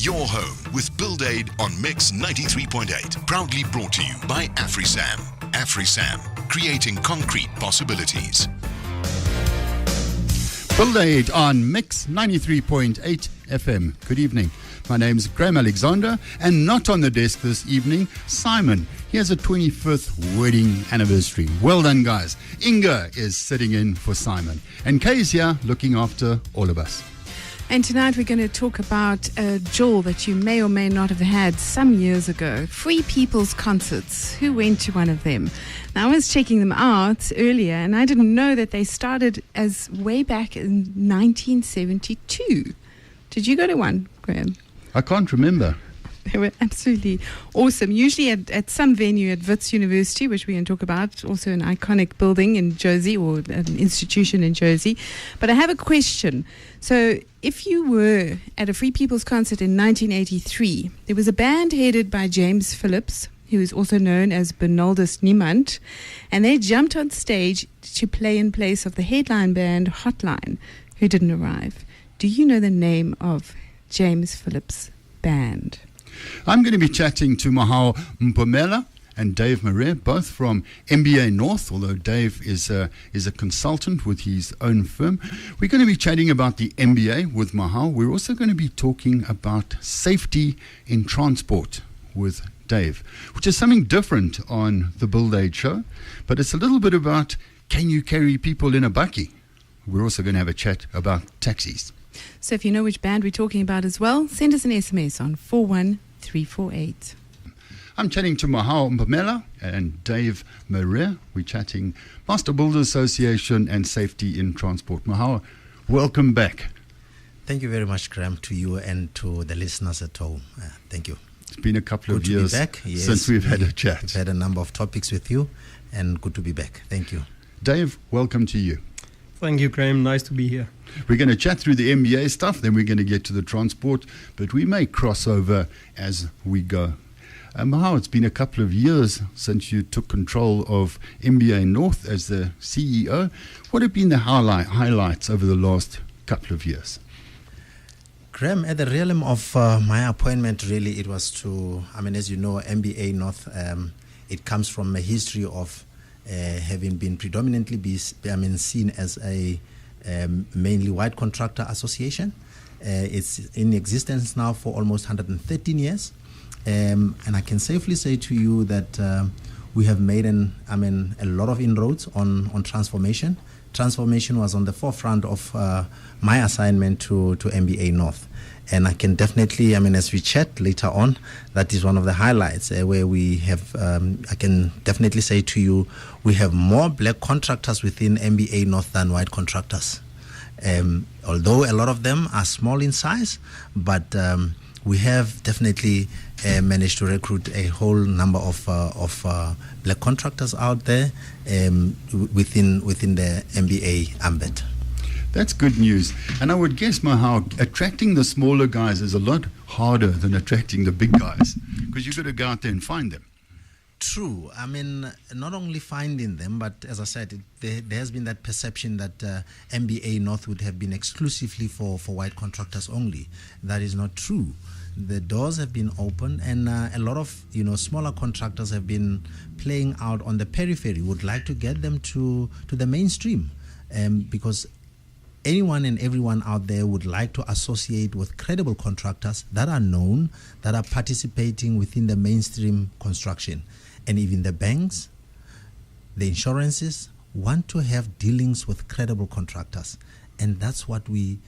your home with BuildAid on Mix 93.8. Proudly brought to you by AfriSam. AfriSam, creating concrete possibilities. BuildAid on Mix 93.8 FM. Good evening. My name's Graham Alexander, and not on the desk this evening, Simon. He has a 25th wedding anniversary. Well done, guys. Inga is sitting in for Simon, and Kay's here looking after all of us. And tonight we're going to talk about a jewel that you may or may not have had some years ago. Free People's Concerts. Who went to one of them? Now, I was checking them out earlier, and I didn't know that they started as way back in 1972. Did you go to one, Graham? I can't remember. They were absolutely awesome. Usually at some venue at Wits University, which we can talk about, also an iconic building in Jersey, or an institution in Jersey. But I have a question. So if you were at a Free People's Concert in 1983, there was a band headed by James Phillips, who is also known as Benaldus Niemand, and they jumped on stage to play in place of the headline band Hotline, who didn't arrive. Do you know the name of James Phillips' band? I'm going to be chatting to Mohau Mphomela and Dave Marais, both from M.B.A. North, although Dave is a consultant with his own firm. We're going to be chatting about the M.B.A. with Mohau. We're also going to be talking about safety in transport with Dave, which is something different on the BuildAid Show, but it's a little bit about, can you carry people in a bakkie? We're also going to have a chat about taxis. So if you know which band we're talking about as well, send us an SMS on 41348. I'm chatting to Mohau Mphomela and Dave Marais. We're chatting Master Builders Association and safety in transport. Mohau, welcome back. Thank you very much, Graham, to you and to the listeners at home. Thank you. It's been a couple good of years back. Yes, since we've had a chat. We've had a number of topics with you, and good to be back. Thank you. Dave, welcome to you. Thank you, Graham. Nice to be here. We're going to chat through the M.B.A. stuff, then we're going to get to the transport, but we may cross over as we go. Mohau, it's been a couple of years since you took control of M.B.A. North as the CEO. What have been the highlights over the last couple of years? Graham, at the realm of my appointment, really, it was to, as you know, M.B.A. North, it comes from a history of having been predominantly seen as a mainly white contractor association. It's in existence now for almost 113 years. And I can safely say to you that we have made a lot of inroads on transformation. Transformation was on the forefront of my assignment to M.B.A. North. And I can definitely, as we chat later on, that is one of the highlights where we have, I can definitely say to you, we have more black contractors within M.B.A. North than white contractors. Although a lot of them are small in size, but we have definitely managed to recruit a whole number of black contractors out there within the M.B.A. ambit. That's good news. And I would guess, Mohau, attracting the smaller guys is a lot harder than attracting the big guys, because you've got to go out there and find them. True. Not only finding them, but as I said, there has been that perception that M.B.A. North would have been exclusively for white contractors only. That is not true. The doors have been open, and a lot of smaller contractors have been playing out on the periphery. Would like to get them to the mainstream, because anyone and everyone out there would like to associate with credible contractors that are known, that are participating within the mainstream construction. And even the banks, the insurances want to have dealings with credible contractors. And that's what we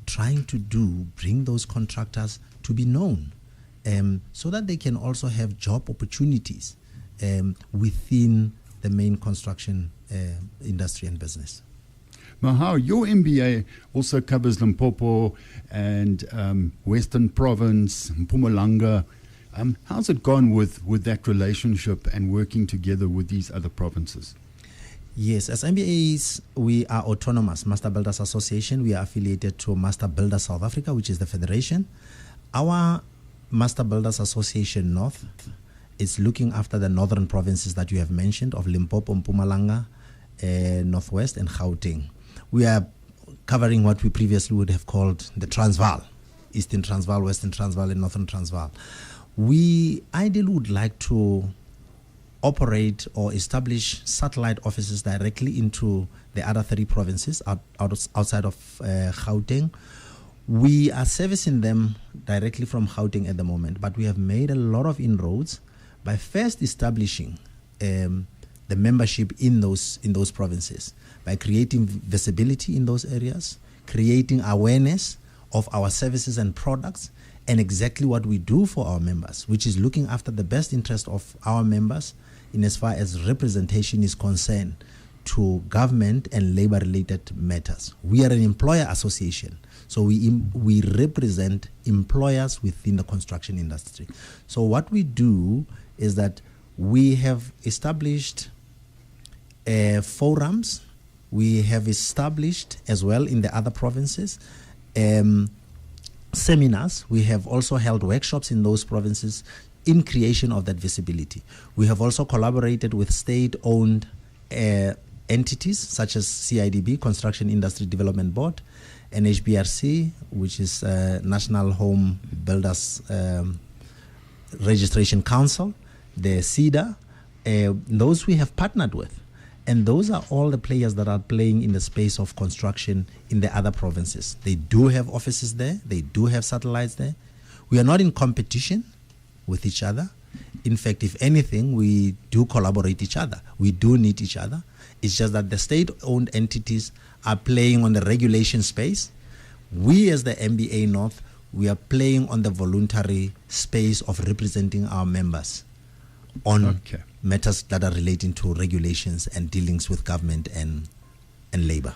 trying to do, bring those contractors to be known, so that they can also have job opportunities within the main construction industry and business. Mohau, your M.B.A. also covers Limpopo and Western Province, Mpumalanga. How's it gone with that relationship and working together with these other provinces? Yes, as M.B.As, we are autonomous. Master Builders Association, we are affiliated to Master Builders South Africa, which is the federation. Our Master Builders Association North is looking after the northern provinces that you have mentioned of Limpopo, Mpumalanga, Northwest, and Gauteng. We are covering what we previously would have called the Transvaal Eastern Transvaal, Western Transvaal, and Northern Transvaal. We ideally would like to operate or establish satellite offices directly into the other 3 provinces outside of Gauteng. We are servicing them directly from Gauteng at the moment, but we have made a lot of inroads by first establishing the membership in those provinces, by creating visibility in those areas, creating awareness of our services and products, and exactly what we do for our members, which is looking after the best interest of our members in as far as representation is concerned to government and labor-related matters. We are an employer association, so we represent employers within the construction industry. So what we do is that we have established forums. We have established as well in the other provinces seminars. We have also held workshops in those provinces in creation of that visibility. We have also collaborated with state-owned entities such as CIDB, Construction Industry Development Board, NHBRC, which is National Home Builders Registration Council, the CEDA. Those we have partnered with. And those are all the players that are playing in the space of construction in the other provinces. They do have offices there. They do have satellites there. We are not in competition with each other. In fact, if anything, we do collaborate each other. We do need each other. It's just that the state-owned entities are playing on the regulation space. We as the M.B.A. North, we are playing on the voluntary space of representing our members on matters that are relating to regulations and dealings with government and labor.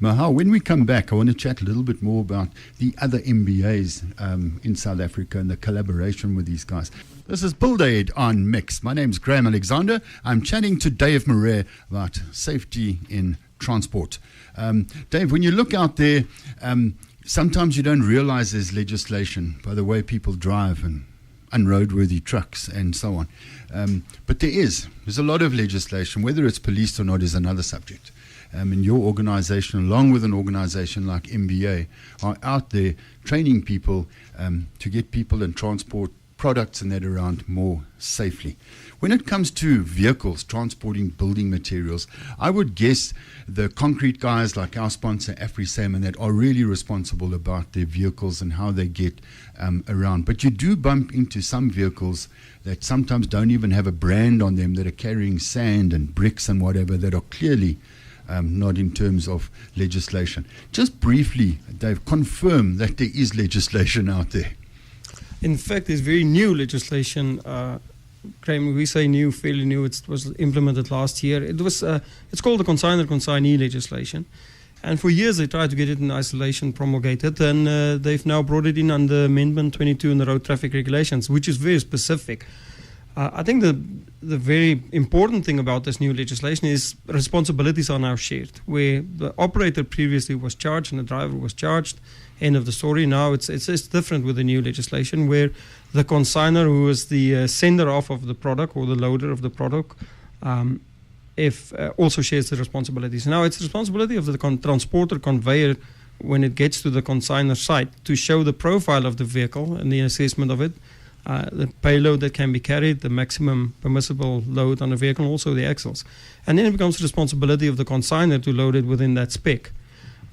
Mohau, when we come back, I want to chat a little bit more about the other MBAs in South Africa and the collaboration with these guys. This is BuildAid on Mix. My name's Graham Alexander. I'm chatting to Dave Marais about safety in transport. Dave, when you look out there, sometimes you don't realize there's legislation by the way people drive and unroadworthy trucks and so on. But there's a lot of legislation. Whether it's policed or not is another subject. And your organization, along with an organization like M.B.A., are out there training people to get people and transport products and that around more safely. When it comes to vehicles transporting building materials, I would guess the concrete guys like our sponsor AfriSam and that are really responsible about their vehicles and how they get around. But you do bump into some vehicles that sometimes don't even have a brand on them, that are carrying sand and bricks and whatever, that are clearly not in terms of legislation. Just briefly, Dave, confirm that there is legislation out there. In fact, there's very new legislation. Graham, we say new, fairly new. It was implemented last year. It's called the consignor-consignee legislation. And for years they tried to get it in isolation promulgated, and they've now brought it in under Amendment 22 in the Road Traffic Regulations, which is very specific. I think the very important thing about this new legislation is responsibilities are now shared, where the operator previously was charged and the driver was charged. End of the story. Now it's different with the new legislation, where the consignor, who is the sender off of the product or the loader of the product, also shares the responsibilities. Now it's the responsibility of the transporter conveyor when it gets to the consignor site to show the profile of the vehicle and the assessment of it, the payload that can be carried, the maximum permissible load on the vehicle, and also the axles. And then it becomes the responsibility of the consignor to load it within that spec.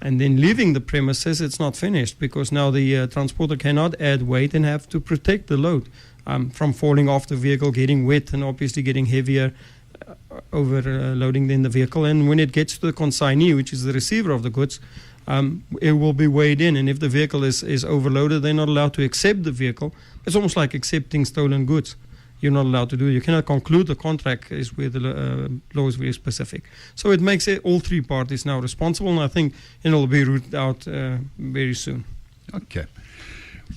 And then leaving the premises, it's not finished, because now the transporter cannot add weight and have to protect the load from falling off the vehicle, getting wet, and obviously getting heavier, overloading in the vehicle. And when it gets to the consignee, which is the receiver of the goods, it will be weighed in. And if the vehicle is overloaded, they're not allowed to accept the vehicle. It's almost like accepting stolen goods. You're not allowed to do it. You cannot conclude the contract, is where the law is very specific. So it makes all three parties now responsible, and I think it'll be rooted out very soon. Okay.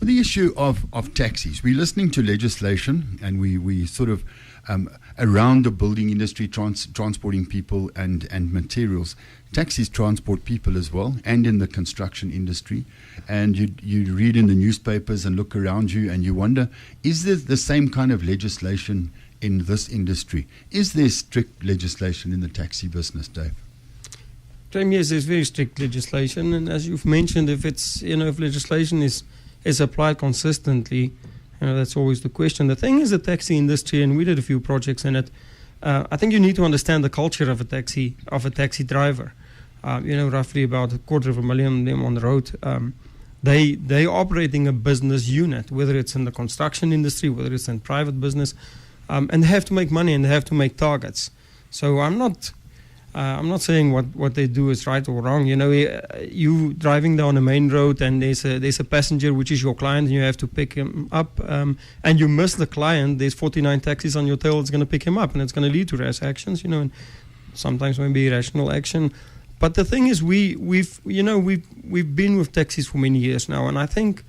Well, the issue of taxis. We're listening to legislation, and we sort of around the building industry transporting people and materials. Taxis transport people as well, and in the construction industry. And you read in the newspapers and look around you and you wonder, is there the same kind of legislation in this industry? Is there strict legislation in the taxi business, Dave? Yes, there's very strict legislation, and as you've mentioned, if legislation is is applied consistently, that's always the question. The thing is the taxi industry, and we did a few projects in it. I think you need to understand the culture of a taxi driver. Roughly about 250,000 of them on the road. They operating a business unit, whether it's in the construction industry, whether it's in private business, and they have to make money and they have to make targets. So I'm not saying what they do is right or wrong. You driving down a main road and there's a passenger which is your client and you have to pick him up, and you miss the client. There's 49 taxis on your tail. It's going to pick him up and it's going to lead to rash actions. And sometimes maybe irrational action. But the thing is, we've been with taxis for many years now, and I think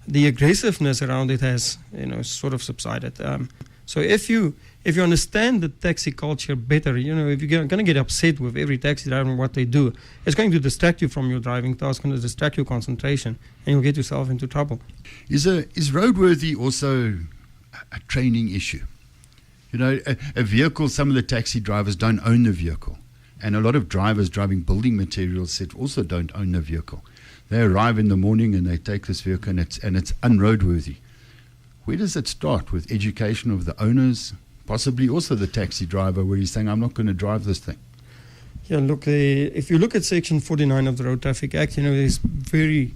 the aggressiveness around it has sort of subsided. So if you understand the taxi culture better, if you're going to get upset with every taxi driver and what they do, it's going to distract you from your driving task, going to distract your concentration, and you'll get yourself into trouble. Is roadworthy also a training issue? A vehicle, some of the taxi drivers don't own the vehicle. And a lot of drivers driving building materials set also don't own the vehicle. They arrive in the morning and they take this vehicle and it's unroadworthy. Where does it start? With education of the owners, possibly also the taxi driver, where he's saying, I'm not going to drive this thing? Yeah, look, if you look at Section 49 of the Road Traffic Act, there's very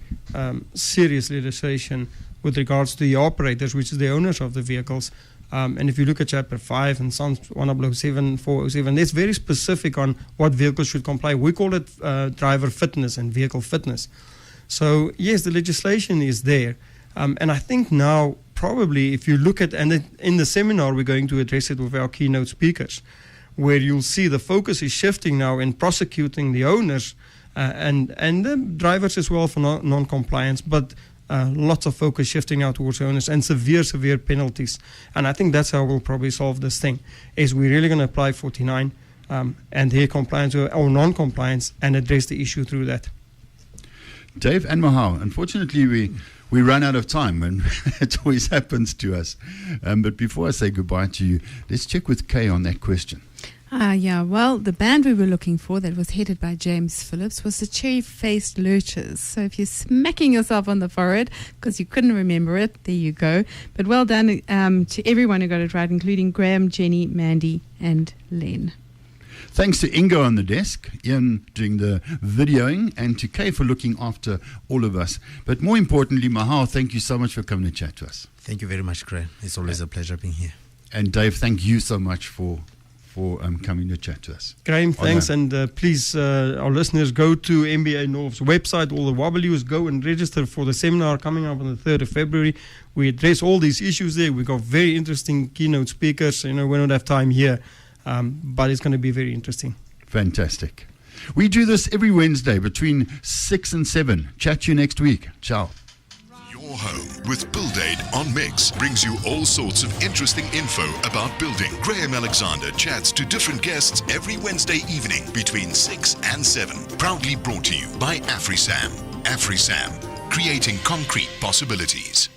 serious legislation with regards to the operators, which is the owners of the vehicles. And if you look at Chapter 5 and Psalms 107, 407, it's very specific on what vehicles should comply. We call it driver fitness and vehicle fitness. So, yes, the legislation is there. And I think now, probably, if you look at, and in the seminar, we're going to address it with our keynote speakers, where you'll see the focus is shifting now in prosecuting the owners and the drivers as well for non-compliance, but lots of focus shifting out towards owners and severe penalties. And I think that's how we'll probably solve this thing, is we're really going to apply 49 and their compliance or non-compliance and address the issue through that. Dave and Mohau, unfortunately we run out of time, and it always happens to us. But before I say goodbye to you, let's check with Kay on that question. Well, the band we were looking for that was headed by James Phillips was the Cherry-Faced Lurchers. So if you're smacking yourself on the forehead because you couldn't remember it, there you go. But well done to everyone who got it right, including Graham, Jenny, Mandy and Len. Thanks to Ingo on the desk, Ian doing the videoing, and to Kay for looking after all of us. But more importantly, Mohau, thank you so much for coming to chat to us. Thank you very much, Graham. It's always a pleasure being here. And Dave, thank you so much for coming to chat to us. Graham, thanks, and please, our listeners, go to M.B.A. North's website. All the Wobblies, go and register for the seminar coming up on the 3rd of February. We address all these issues there. We've got very interesting keynote speakers. We don't have time here, but it's going to be very interesting. Fantastic. We do this every Wednesday between 6 and 7. Chat to you next week. Ciao. Your home with BuildAid on Mix brings you all sorts of interesting info about building. Graham Alexander chats to different guests every Wednesday evening between 6 and 7. Proudly brought to you by AfriSam. AfriSam, creating concrete possibilities.